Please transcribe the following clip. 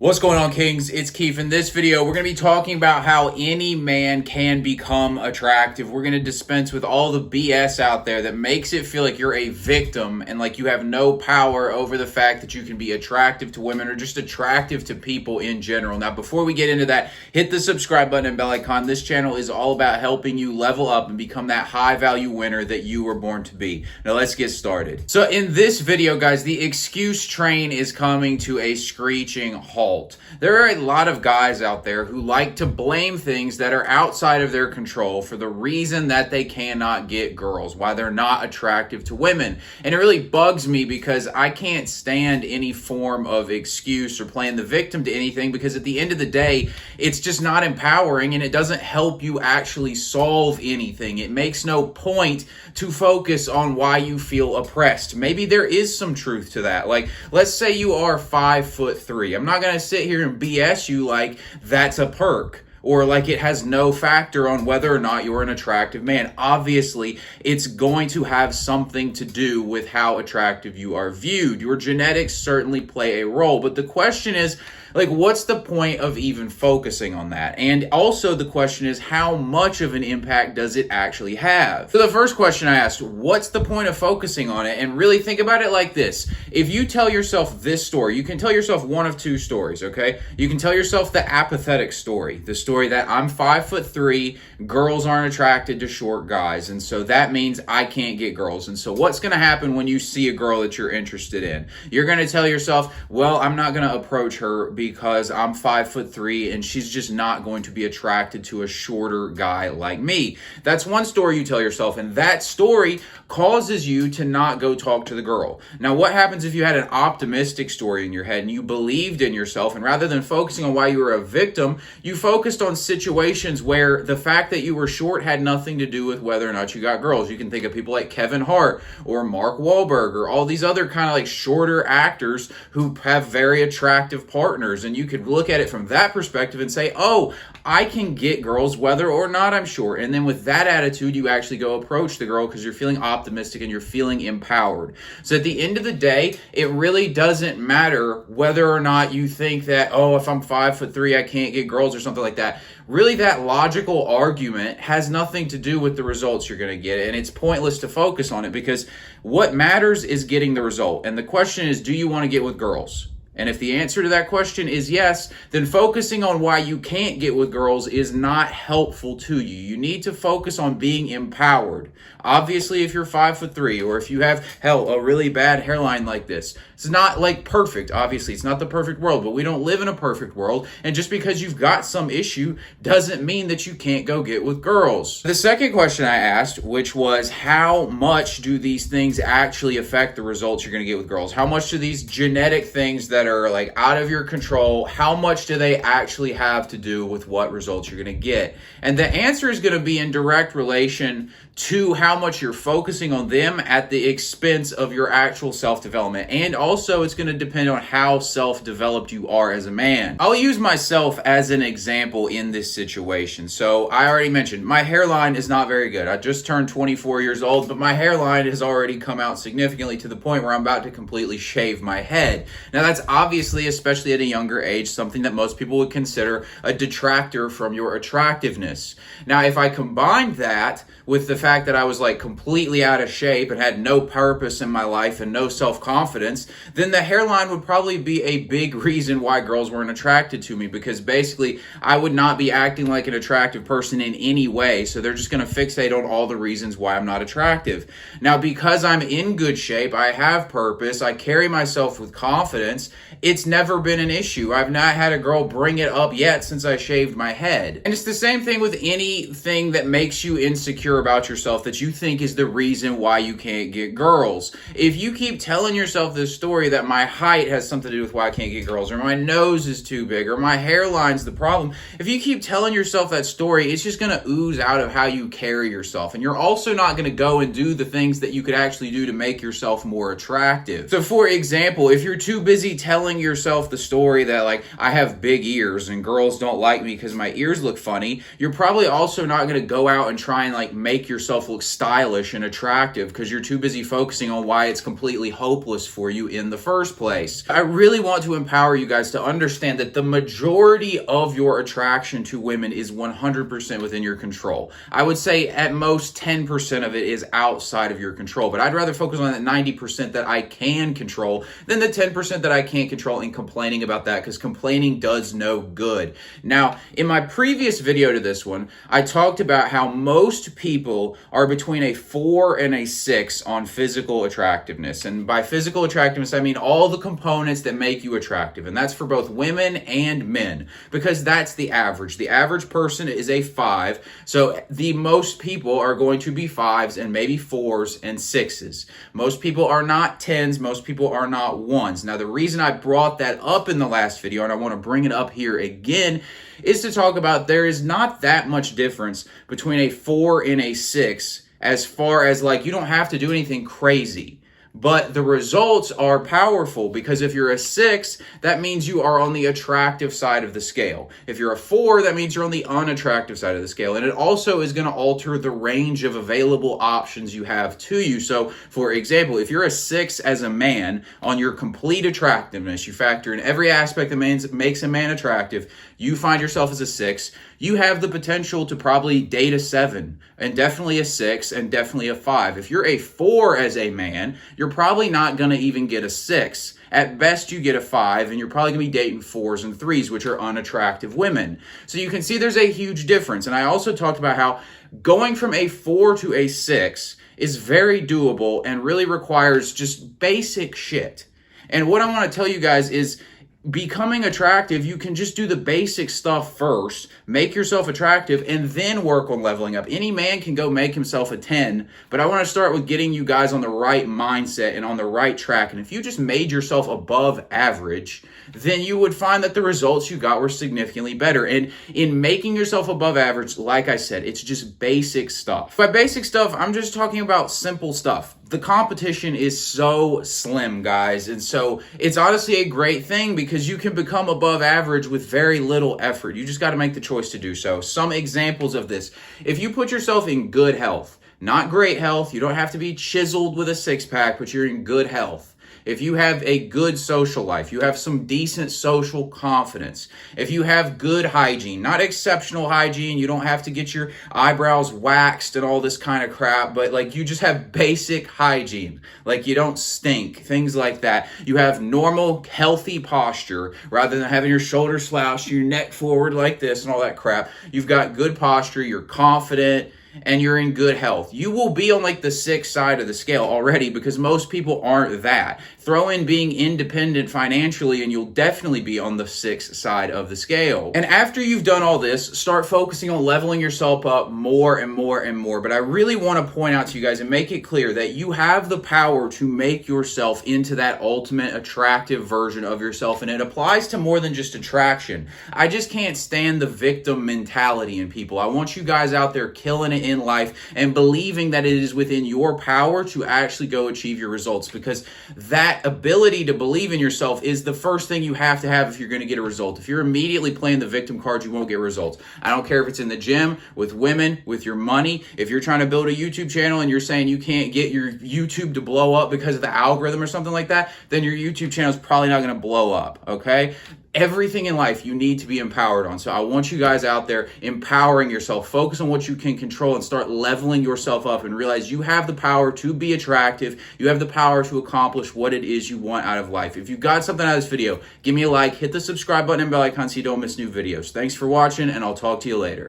What's going on, Kings? It's Keefe. In this video, we're going to be talking about how any man can become attractive. We're going to dispense with all the BS out there that makes it feel like you're a victim and like you have no power over the fact that you can be attractive to women or just attractive to people in general. Now, before we get into that, hit the subscribe button and bell icon. This channel is all about helping you level up and become that high-value winner that you were born to be. Now, let's get started. So in this video, guys, the excuse train is coming to a screeching halt. There are a lot of guys out there who like to blame things that are outside of their control for the reason that they cannot get girls, why they're not attractive to women. And it really bugs me because I can't stand any form of excuse or playing the victim to anything, because at the end of the day, it's just not empowering and it doesn't help you actually solve anything. It makes no point to focus on why you feel oppressed. Maybe there is some truth to that. Like, let's say you are 5'3". I'm not going to sit here and BS you like that's a perk, or like it has no factor on whether or not you're an attractive man. Obviously, it's going to have something to do with how attractive you are viewed. Your genetics certainly play a role, but the question is, like, what's the point of even focusing on that? And also the question is, how much of an impact does it actually have? So the first question I asked, what's the point of focusing on it? And really think about it like this. If you tell yourself this story, you can tell yourself one of two stories, okay? You can tell yourself the apathetic story, the story that I'm 5'3", girls aren't attracted to short guys, and so that means I can't get girls. And so what's going to happen when you see a girl that you're interested in? You're going to tell yourself, well, I'm not going to approach her because I'm 5'3" and she's just not going to be attracted to a shorter guy like me. That's one story you tell yourself, and that story causes you to not go talk to the girl. Now, what happens if you had an optimistic story in your head and you believed in yourself, and rather than focusing on why you were a victim, you focused on situations where the fact that you were short had nothing to do with whether or not you got girls? You can think of people like Kevin Hart or Mark Wahlberg or all these other kind of like shorter actors who have very attractive partners. And you could look at it from that perspective and say, oh, I can get girls whether or not I'm short. And then with that attitude, you actually go approach the girl because you're feeling optimistic and you're feeling empowered. So at the end of the day, it really doesn't matter whether or not you think that, oh, if I'm 5'3", I can't get girls or something like that. Really, that logical argument has nothing to do with the results you're going to get. And it's pointless to focus on it, because what matters is getting the result. And the question is, do you want to get with girls? And if the answer to that question is yes, then focusing on why you can't get with girls is not helpful to you. You need to focus on being empowered. Obviously, if you're 5'3", or if you have, hell, a really bad hairline like this, it's not like perfect. Obviously, it's not the perfect world, but we don't live in a perfect world. And just because you've got some issue doesn't mean that you can't go get with girls. The second question I asked, which was, how much do these things actually affect the results you're going to get with girls? How much do these genetic things that are like out of your control, how much do they actually have to do with what results you're going to get? And the answer is going to be in direct relation to how much you're focusing on them at the expense of your actual self-development. And also, it's going to depend on how self-developed you are as a man. I'll use myself as an example in this situation. So I already mentioned my hairline is not very good. I just turned 24 years old, but my hairline has already come out significantly to the point where I'm about to completely shave my head. Now, that's obviously, especially at a younger age, something that most people would consider a detractor from your attractiveness. Now, if I combined that with the fact that I was like completely out of shape and had no purpose in my life and no self-confidence, then the hairline would probably be a big reason why girls weren't attracted to me, because basically I would not be acting like an attractive person in any way. So they're just going to fixate on all the reasons why I'm not attractive. Now, because I'm in good shape, I have purpose, I carry myself with confidence, it's never been an issue. I've not had a girl bring it up yet since I shaved my head. And it's the same thing with anything that makes you insecure about yourself that you think is the reason why you can't get girls. If you keep telling yourself this story that my height has something to do with why I can't get girls, or my nose is too big, or my hairline's the problem, if you keep telling yourself that story, it's just going to ooze out of how you carry yourself. And you're also not going to go and do the things that you could actually do to make yourself more attractive. So for example, if you're too busy telling telling yourself the story that like I have big ears and girls don't like me because my ears look funny, you're probably also not going to go out and try and like make yourself look stylish and attractive because you're too busy focusing on why it's completely hopeless for you in the first place. I really want to empower you guys to understand that the majority of your attraction to women is 100% within your control. I would say at most 10% of it is outside of your control, but I'd rather focus on that 90% that I can control than the 10% that I can't control and complaining about that, because complaining does no good. Now, in my previous video to this one, I talked about how most people are between a 4 and a 6 on physical attractiveness. And by physical attractiveness, I mean all the components that make you attractive. And that's for both women and men, because that's the average. The average person is a 5. So the most people are going to be 5s and maybe 4s and 6s. Most people are not 10s. Most people are not 1s. Now, the reason I brought that up in the last video, and I want to bring it up here again, is to talk about there is not that much difference between a 4 and a 6 as far as like you don't have to do anything crazy. But the results are powerful, because if you're a 6, that means you are on the attractive side of the scale. If you're a 4, that means you're on the unattractive side of the scale. And it also is going to alter the range of available options you have to you. So, for example, if you're a 6 as a man on your complete attractiveness, you factor in every aspect that makes a man attractive, you find yourself as a 6, you have the potential to probably date a 7, and definitely a 6, and definitely a 5. If you're a 4 as a man, you're probably not going to even get a 6. At best, you get a 5, and you're probably going to be dating 4s and 3s, which are unattractive women. So you can see there's a huge difference. And I also talked about how going from a 4 to a 6 is very doable and really requires just basic shit. And what I want to tell you guys is, becoming attractive, you can just do the basic stuff first, make yourself attractive, and then work on leveling up. Any man can go make himself a 10, but I want to start with getting you guys on the right mindset and on the right track. And if you just made yourself above average, then you would find that the results you got were significantly better. And in making yourself above average, like I said, it's just basic stuff. By basic stuff, I'm just talking about simple stuff. The competition is so slim, guys, and so it's honestly a great thing because you can become above average with very little effort. You just got to make the choice to do so. Some examples of this: if you put yourself in good health, not great health, you don't have to be chiseled with a six-pack, but you're in good health. If you have a good social life, you have some decent social confidence, if you have good hygiene, not exceptional hygiene, you don't have to get your eyebrows waxed and all this kind of crap, but like you just have basic hygiene, like you don't stink, things like that. You have normal, healthy posture rather than having your shoulders slouched, your neck forward like this and all that crap. You've got good posture, you're confident, and you're in good health. You will be on like the 6 side of the scale already, because most people aren't that. Throw in being independent financially and you'll definitely be on the 6 side of the scale. And after you've done all this, start focusing on leveling yourself up more and more and more. But I really want to point out to you guys and make it clear that you have the power to make yourself into that ultimate attractive version of yourself. And it applies to more than just attraction. I just can't stand the victim mentality in people. I want you guys out there killing it in life and believing that it is within your power to actually go achieve your results, because that ability to believe in yourself is the first thing you have to have if you're going to get a result. If you're immediately playing the victim card, you won't get results. I don't care if it's in the gym, with women, with your money. If you're trying to build a YouTube channel and you're saying you can't get your YouTube to blow up because of the algorithm or something like that, then your YouTube channel is probably not going to blow up, okay? Everything in life you need to be empowered on. So I want you guys out there empowering yourself. Focus on what you can control and start leveling yourself up, and realize you have the power to be attractive. You have the power to accomplish what it is you want out of life. If you got something out of this video, give me a like, hit the subscribe button and bell icon so you don't miss new videos. Thanks for watching, and I'll talk to you later.